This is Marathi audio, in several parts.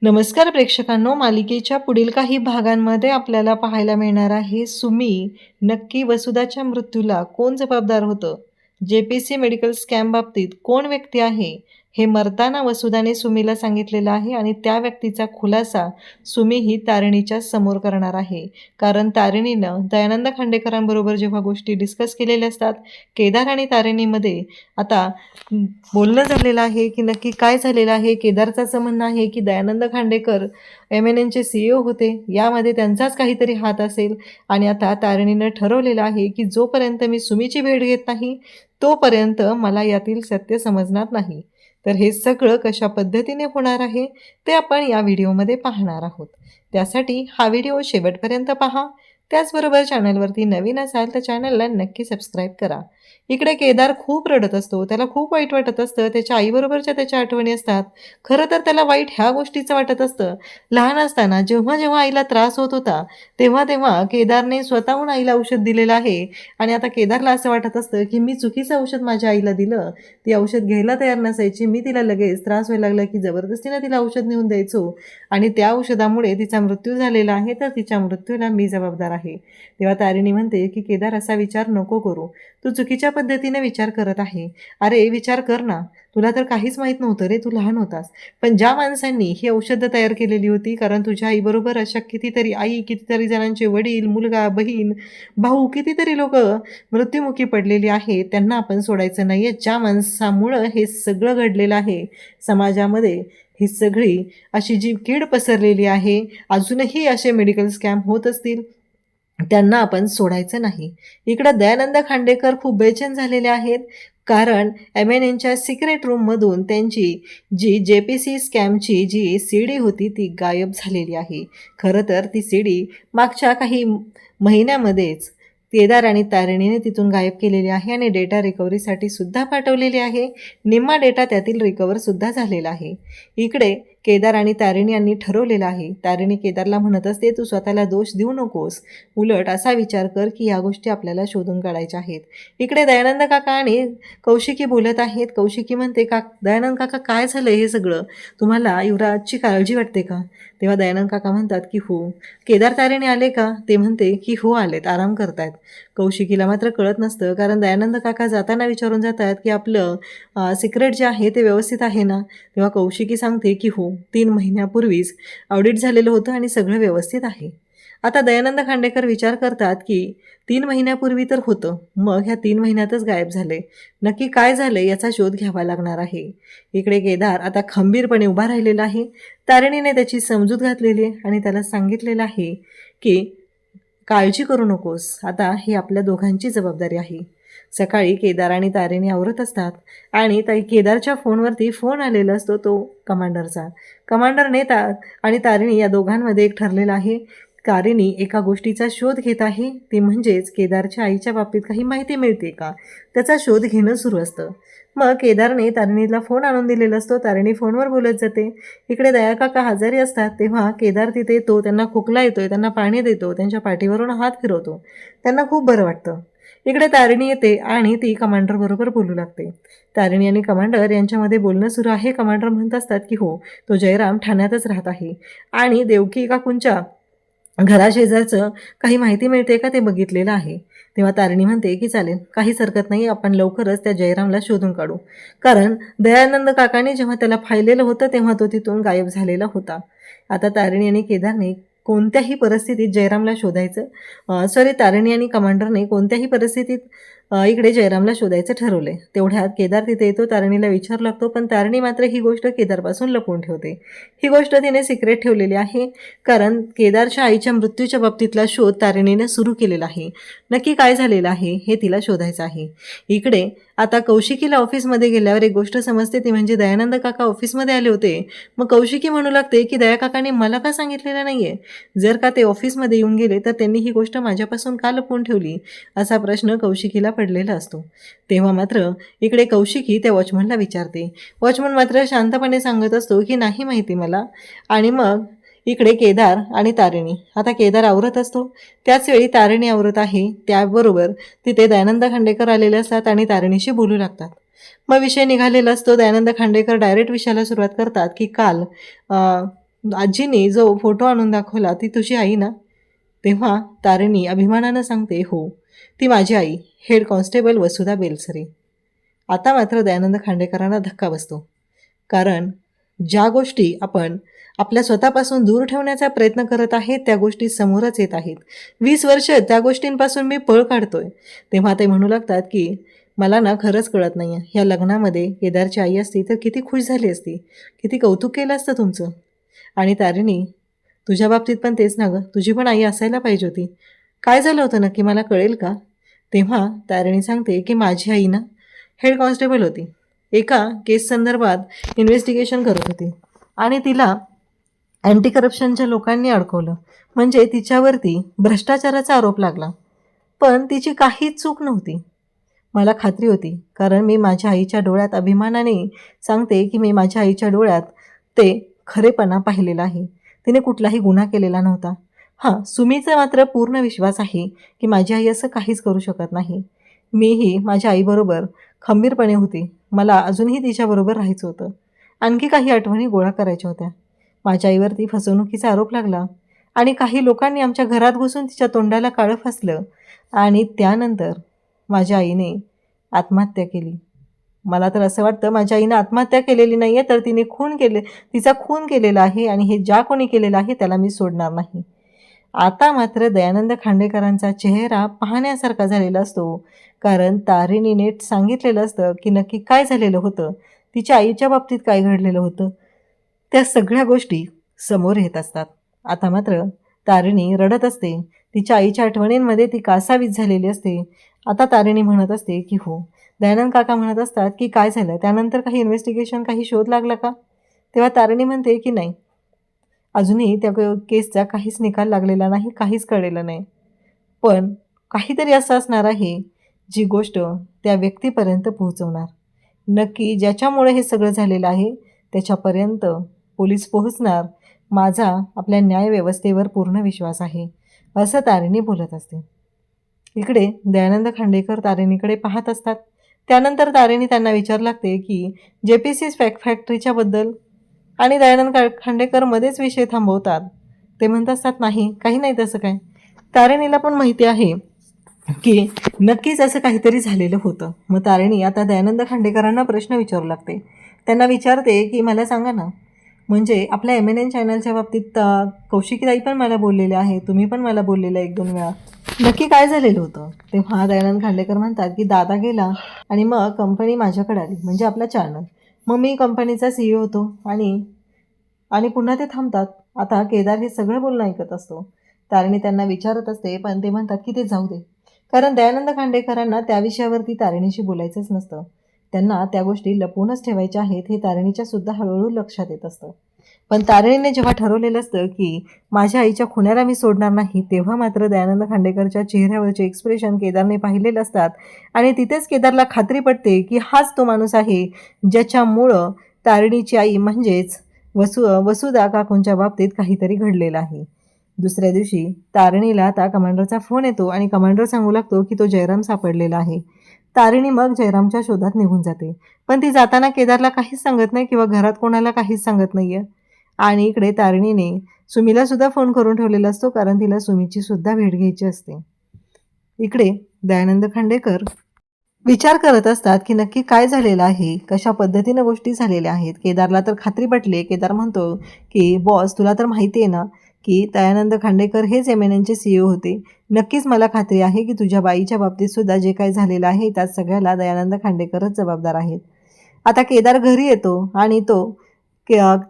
नमस्कार प्रेक्षकांनो, मालिकेच्या पुढील काही भागांमध्ये आपल्याला पाहायला मिळणार आहे सुमी नक्की वसुधाच्या मृत्यूला कोण जबाबदार होतं, JPC मेडिकल स्कॅम बाबतीत कोण व्यक्ती आहे हे मरताना वसुधाने सुमीला सांगितलेलं आहे आणि त्या व्यक्तीचा खुलासा सुमी ही तारिणीच्या समोर करणार आहे. कारण तारिणीनं दयानंद खांडेकरांबरोबर जेव्हा गोष्टी डिस्कस केलेल्या असतात, केदार आणि तारिणीमध्ये आता बोलणं झालेलं आहे की नक्की काय झालेलं आहे. केदारचं असं म्हणणं आहे की दयानंद खांडेकर MNNचे CEO होते, यामध्ये त्यांचाच काहीतरी हात असेल आणि आता तारिणीनं ठरवलेलं आहे की जोपर्यंत मी सुमीची भेट घेत नाही तोपर्यंत मला यातील सत्य समजणार नाही. तर हे सगळं कशा पद्धतीने होणार आहे ते आपण या व्हिडिओमध्ये पाहणार आहोत. त्यासाठी हा व्हिडिओ शेवटपर्यंत पहा. त्याचबरोबर चॅनलवरती नवीन असाल तर चॅनलला नक्की सबस्क्राईब करा. इकडे केदार खूप रडत असतो, त्याला खूप वाईट वाटत असतं, त्याच्या आईबरोबरच्या त्याच्या आठवणी असतात. खरं तर त्याला वाईट ह्या गोष्टीचं वाटत असतं, लहान असताना जेव्हा जेव्हा आईला त्रास होत होता तेव्हा तेव्हा केदारने स्वतःहून आईला औषध दिलेलं आहे आणि आता केदारला असं वाटत असतं की मी चुकीचं औषध माझ्या आईला दिलं, ती औषध घ्यायला तयार नसायची, मी तिला लगेच त्रास व्हायला लागला की जबरदस्तीनं तिला औषध नेऊन द्यायचो आणि त्या औषधामुळे तिचा मृत्यू झालेला आहे, तर तिच्या मृत्यूला मी जबाबदार आहे. तेव्हा तारिणी म्हणते की केदार असा विचार नको करू, तू चुकीच्या पद्धतीने विचार करत आहे. अरे विचार कर ना, तुला तर काहीच माहीत नव्हतं रे, तू लहान होतास. पण ज्या माणसांनी ही औषधं तयार केलेली होती, कारण तुझ्या आईबरोबर अशा कितीतरी आई, कितीतरी जणांचे वडील, मुलगा, बहीण, भाऊ, कितीतरी लोक मृत्युमुखी पडलेली आहेत, त्यांना आपण सोडायचं नाही आहे. ज्या माणसामुळं हे सगळं घडलेलं आहे समाजामध्ये, ही सगळी अशी जी कीड पसरलेली आहे, अजूनही असे मेडिकल स्कॅम होत असतील, त्यांना आपण सोडायचं नाही. इकडं दयानंद खांडेकर खूप बेचैन झालेले आहेत, कारण MNNच्या सिक्रेट रूममधून त्यांची जी JPC स्कॅमची जी CD होती ती गायब झालेली आहे. खरं तर ती CD मागच्या काही महिन्यामध्येच केदार आणि तारिणीने तिथून गायब केलेली आहे आणि डेटा रिकव्हरीसाठी सुद्धा पाठवलेली आहे. निम्मा डेटा त्यातील रिकव्हरसुद्धा झालेला आहे. इकडे केदार आणि तारिणी यांनी ठरवलेलं आहे, तारिणी केदारला म्हणत असते तू स्वतःला दोष देऊ नकोस, उलट असा विचार कर की या गोष्टी आपल्याला शोधून काढायच्या आहेत. इकडे दयानंद काका आणि कौशिकी बोलत आहेत. कौशिकी म्हणते दयानंद काका काय झालं हे सगळं, तुम्हाला युवराजची काळजी वाटते का? तेव्हा दयानंद काका म्हणतात की हो. केदार तारिणी आले का? ते म्हणते की हो आलेत, आराम करतायत. कौशिकीला मात्र कळत नसतं, कारण दयानंद काका जाताना विचारून जातात की आपलं सिक्रेट जे आहे ते व्यवस्थित आहे ना? तेव्हा कौशिकी सांगते की हो, 3 महिन्यापूर्वीच ऑडिट झालेलं होतं आणि सगळं व्यवस्थित आहे. आता दयानंद खांडेकर विचार करतात की 3 महिन्यापूर्वी तर होतं, मग ह्या 3 महिन्यातच गायब झाले, नक्की काय झाले याचा शोध घ्यावा लागणार आहे. इकडे केदार आता खंबीरपणे उभा राहिलेला आहे. तारिणीने त्याची समजूत घातलेली आहे आणि त्याला सांगितलेलं आहे की काळजी करू नकोस, आता ही आपल्या दोघांची जबाबदारी आहे. सकाळी केदार आणि तारिणी आवरत असतात आणि केदारच्या फोनवरती फोन आलेला असतो, तो कमांडरचा. कमांडरने आणि तारिणी या दोघांमध्ये एक ठरलेलं आहे. तारिणी एका गोष्टीचा शोध घेत आहे, ती म्हणजेच केदारच्या आईच्या बाबतीत काही माहिती मिळते का, त्याचा शोध घेणं सुरू असतं. मग केदारने तारिणीला फोन आणून दिलेला असतो, तारिणी फोनवर बोलत जाते. इकडे दयाकाका आजारी असतात, तेव्हा केदार तिथे येतो, त्यांना खोकला येतोय, त्यांना पाणी देतो, त्यांच्या पाठीवरून हात फिरवतो, त्यांना खूप बरं वाटतं. इकडे तारिणी येते आणि ती कमांडर बरोबर बोलू लागते. तारिणी आणि कमांडर यांच्यामध्ये बोलणं सुरू आहे. कमांडर म्हणत असतात की हो, तो जयराम ठाण्यातच राहत आहे आणि देवकी काकूंच्या घराशेजारचं काही माहिती मिळते का ते बघितलेलं आहे. तेव्हा तारिणी म्हणते की चालेल, काहीच हरकत नाही, आपण लवकरच त्या जयरामला शोधून काढू, कारण दयानंद काकाने जेव्हा त्याला पाहिलेलं होतं तेव्हा तो तिथून गायब झालेला होता. आता तारिणी आणि केदारने कोणत्याही परिस्थितीत जयरामला शोधायचं, तारिणी आणि कमांडरने कोणत्याही परिस्थितीत इकडे जयरामला शोधायचं ठरवले. तेवढ्यात केदार तिथे येतो, तारिणीला विचारू लागतो, पण तारिणी मात्र ही गोष्ट केदारपासून लपवून ठेवते. ही गोष्ट तिने सिक्रेट ठेवलेली आहे, कारण केदारच्या आईच्या मृत्यूच्या बाबतीतला शोध तारिणीने सुरू केलेला आहे. नक्की काय झालेलं आहे हे तिला शोधायचं आहे. इकडे आता कौशिकीला ऑफिसमध्ये गेल्यावर एक गोष्ट समजते, ती म्हणजे दयानंद काका ऑफिसमध्ये आले होते. मग कौशिकी म्हणू लागते की दया काकाने मला का सांगितलेलं नाही आहे, जर का ते ऑफिसमध्ये येऊन गेले तर त्यांनी ही गोष्ट माझ्यापासून का लपवून ठेवली, असा प्रश्न कौशिकीला पडलेला असतो. तेव्हा मात्र इकडे कौशिकी त्या वॉचमनला विचारते. वॉचमन मात्र शांतपणे सांगत असतो की नाही माहिती मला. आणि मग इकडे केदार आणि तारिणी, आता केदार आवरत असतो, त्याचवेळी तारिणी आवरत आहे, त्याबरोबर तिथे दयानंद खांडेकर आलेले असतात आणि तारिणीशी बोलू लागतात. मग विषय निघालेला असतो. दयानंद खांडेकर डायरेक्ट विषयाला सुरुवात करतात की काल आजीने जो फोटो आणून दाखवला ती तुझी आई ना? तेव्हा तारिणी अभिमानानं सांगते, हो, ती माझी आई, हेड कॉन्स्टेबल वसुधा बेलसरे. आता मात्र दयानंद खांडेकरांना धक्का बसतो. कारण ज्या गोष्टी आपण आपल्या स्वतःपासून दूर ठेवण्याचा प्रयत्न करत आहेत त्या गोष्टी समोरच येत आहेत. 20 वर्ष त्या गोष्टींपासून मी पळ काढतोय. तेव्हा ते म्हणू लागतात की मला ना खरंच कळत नाही आहे, ह्या लग्नामध्ये केदारची आई असती तर किती खुश झाली असती, किती कौतुक केलं असतं तुमचं. आणि तारिणी, तुझ्या बाबतीत पण तेच ना गं, तुझी पण आई असायला पाहिजे होती. काय झालं होतं नक्की, मला कळेल का? तेव्हा तारिणी सांगते की माझी आई ना हेड कॉन्स्टेबल होती, एका केस संदर्भात इन्व्हेस्टिगेशन करत होती आणि तिला अँटी करप्शनच्या लोकांनी अडकवलं. म्हणजे तिच्यावरती भ्रष्टाचाराचा आरोप लागला. पण तिची काहीच चूक नव्हती. मला खात्री होती, कारण मी माझ्या आईच्या डोळ्यात अभिमानाने सांगते की मी माझ्या आईच्या डोळ्यात ते खरेपणा पाहिलेला आहे. तिने कुठलाही गुन्हा केलेला नव्हता. हां, सुमीचा मात्र पूर्ण विश्वास आहे की माझी आई असं काहीच करू शकत नाही. मीही माझ्या आईबरोबर खंबीरपणे होती. मला अजूनही तिच्याबरोबर राहायचं होतं. आणखी काही आठवणी गोळा करायच्या होत्या. माझ्या आईवरती फसवणुकीचा आरोप लागला आणि काही लोकांनी आमच्या घरात घुसून तिच्या तोंडाला काळं फासलं आणि त्यानंतर माझ्या आईने आत्महत्या केली. मला तर असं वाटतं माझ्या आईनं आत्महत्या केलेली नाही आहे, तर तिचा खून केलेला आहे आणि हे ज्या कोणी केलेलं आहे त्याला मी सोडणार नाही. आता मात्र दयानंद खांडेकरांचा चेहरा पाहण्यासारखा झालेला असतो. कारण तारिणीने सांगितलेलं असतं की नक्की काय झालेलं होतं, तिच्या आईच्या बाबतीत काय घडलेलं होतं. त्या सगळ्या गोष्टी समोर येत असतात. आता मात्र तारिणी रडत असते. तिच्या आईच्या आठवणींमध्ये ती कासावीस झालेली असते. आता तारिणी म्हणत असते की हो. दयानंद काका म्हणत असतात की काय झालं, त्यानंतर काही इन्व्हेस्टिगेशन, काही शोध लागला का? तेव्हा तारिणी म्हणते की नाही, अजूनही त्या केसचा काहीच निकाल लागलेला नाही, काहीच कळलेलं नाही. पण काहीतरी असं असणार आहे जी गोष्ट त्या व्यक्तीपर्यंत पोहोचवणार. नक्की ज्याच्यामुळे हे सगळं झालेलं आहे त्याच्यापर्यंत पोलीस पोहोचणार. माझा आपल्या न्यायव्यवस्थेवर पूर्ण विश्वास आहे, असं तारिणी बोलत असते. इकडे दयानंद खांडेकर तारिणीकडे पाहत असतात. त्यानंतर तारिणी त्यांना विचारू लागते की JPC फॅक्टरीच्या बद्दल, आणि दयानंद खांडेकर मध्येच विषय थांबवतात. ते म्हणत असतात नाही, काही नाही तसं काय. तारिणीला पण माहिती आहे की नक्कीच असं काहीतरी झालेलं होतं. मग तारिणी आता दयानंद खांडेकरांना प्रश्न विचारू लागते. त्यांना विचारते की मला सांगा ना, म्हणजे आपल्या MNN चॅनलच्या बाबतीत कौशिकीताई पण मला बोललेले आहे, तुम्ही पण मला बोललेलं 1-2 वेळा, नक्की काय झालेलं होतं? तेव्हा दयानंद खांडेकर म्हणतात की दादा गेला आणि मग कंपनी माझ्याकडे आली, म्हणजे आपला चॅनल. मग मी कंपनीचा CEO होतो आणि पुन्हा ते थांबतात. आता केदार हे सगळं बोलणं ऐकत असतो. तारिणी त्यांना विचारत असते, पण ते म्हणतात की ते जाऊ दे. कारण दयानंद खांडेकरांना त्या विषयावरती तारिणीशी बोलायचंच नसतं. त्यांना त्या गोष्टी लपवूनच ठेवायच्या आहेत हे तारिणीच्या सुद्धा हळूहळू लक्षात येत असतं. पण तारिणीने जेव्हा ठरवलेलं असतं की माझ्या आईच्या खुन्याला मी सोडणार नाही, तेव्हा मात्र दयानंद खांडेकरच्या चेहऱ्यावरचे एक्सप्रेशन केदारने पाहिलेलं असतात आणि तिथेच केदारला खात्री पडते की हाच तो माणूस आहे ज्याच्यामुळं तारिणीची आई म्हणजेच वसुधा काकूंच्या बाबतीत काहीतरी घडलेलं आहे. दुसऱ्या दिवशी तारिणीला आता कमांडरचा फोन येतो आणि कमांडर सांगू लागतो की तो जयराम सापडलेला आहे. तारिणी मग जयरामच्या शोधात निघून जाते. पण ती जाताना केदारला काहीच सांगत नाही किंवा घरात कोणाला काहीच सांगत नाही आहे. आणि इकडे तारिणीने सुमीला सुद्धा फोन करून ठेवलेला असतो, कारण तिला सुमीची सुद्धा भेट घ्यायची असते. इकडे दयानंद खांडेकर विचार करत असतात की नक्की काय झालेलं आहे, कशा पद्धतीनं गोष्टी झालेल्या आहेत. केदारला तर खात्री पटली. केदार म्हणतो की बॉस, तुला तर माहिती आहे ना की दयानंद खांडेकर हेच MNNचे CEO होते. नक्कीच मला खात्री आहे की तुझ्या बाईच्या बाबतीत सुद्धा जे काही झालेलं आहे त्यात सगळ्याला दयानंद खांडेकरच जबाबदार आहेत. आता केदार घरी येतो आणि तो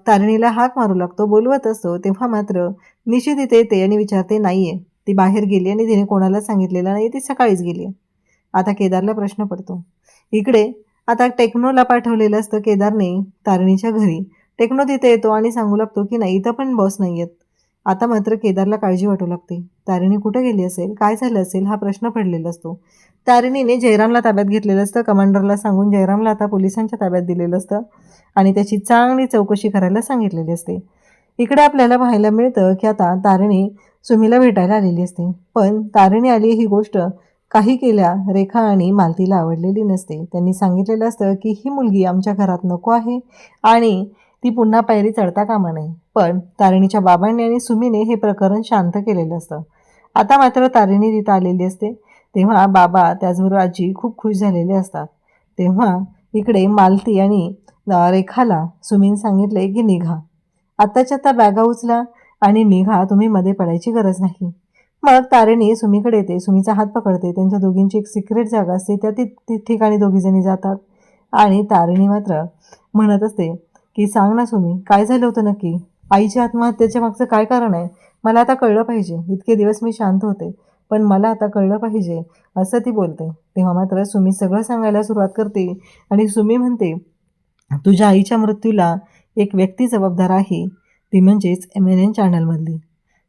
तारिणीला हाक मारू लागतो, बोलवत असतो. तेव्हा मात्र निशी तिथे येते आणि विचारते, नाही आहे, ती बाहेर गेली आणि तिने कोणाला सांगितलेलं नाही, ती सकाळीच गेली आहे. आता केदारला प्रश्न पडतो. इकडे आता टेक्नोला पाठवलेलं असतं केदारने तारिणीच्या घरी. टेक्नो तिथे येतो आणि सांगू लागतो की नाही, इथं पण बॉस नाही आहेत. आता मात्र केदारला काळजी वाटू लागते. तारिणी कुठं गेली असेल, काय झालं असेल, हा प्रश्न पडलेला असतो. तारिणीने जयरामला ताब्यात घेतलेलं असतं. कमांडरला सांगून जयरामला आता पोलिसांच्या ताब्यात दिलेलं असतं आणि त्याची चांगली चौकशी करायला सांगितलेली असते. इकडे आपल्याला पाहायला मिळतं की आता तारिणी सुमीला भेटायला आलेली असते. पण तारिणी आली ही गोष्ट काही केल्या रेखा आणि मालतीला आवडलेली नसते. त्यांनी सांगितलेलं असतं की ही मुलगी आमच्या घरात नको आहे आणि ती पुन्हा पायरी चढता कामा नये. पण तारिणीच्या बाबांनी आणि सुमीने हे प्रकरण शांत केलेलं असतं. आता मात्र तारिणी तिथं आलेली असते. तेव्हा बाबा त्याचबरोबर आजी खूप खुश झालेले असतात. तेव्हा इकडे मालती आणि रेखाला सुमीन सांगितले की निघा, आत्ताच्या आता बॅगा उचला आणि निघा, तुम्ही मध्ये पडायची गरज नाही. मग तारिणी सुमीकडे येते, सुमीचा हात पकडते. त्यांच्या दोघींची एक सिक्रेट जागा असते, त्या ती ठिकाणी दोघीजणी जातात. आणि तारिणी मात्र म्हणत असते की सांग ना सुमी, काय झालं होतं नक्की? आईच्या आत्महत्येच्या मागचं काय कारण आहे? मला आता कळलं पाहिजे. इतके दिवस मी शांत होते, पण मला आता कळलं पाहिजे, असं ती बोलते. तेव्हा मात्र सुमी सगळं सांगायला सुरुवात करते आणि सुमी म्हणते, तुझ्या आईच्या मृत्यूला एक व्यक्ती जबाबदार आहे, ती म्हणजेच MNN चॅनलमधली.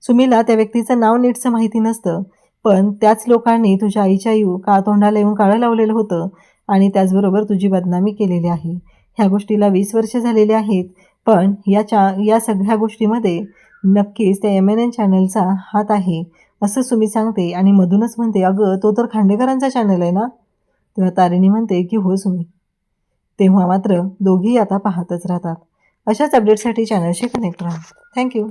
सुमीला त्या व्यक्तीचं नाव नीटचं माहिती नसतं, पण त्याच लोकांनी तुझ्या आईच्या तोंडाला येऊन काळं लावलेलं होतं आणि त्याचबरोबर तुझी बदनामी केलेली आहे. ह्या गोष्टीला 20 वर्ष झालेली आहेत, पण या सगळ्या गोष्टीमध्ये नक्कीच त्या MNN चॅनलचा हात आहे, असं सुमी सांगते आणि मधूनच म्हणते, अगं तो तर खांडेकरांचा चॅनल आहे ना? तेव्हा तारिणी म्हणते की हो सुमी. तेव्हा मात्र दोघी आता पाहतच राहतात. अशाच अपडेटसाठी चॅनलशी कनेक्ट राहा. थँक्यू.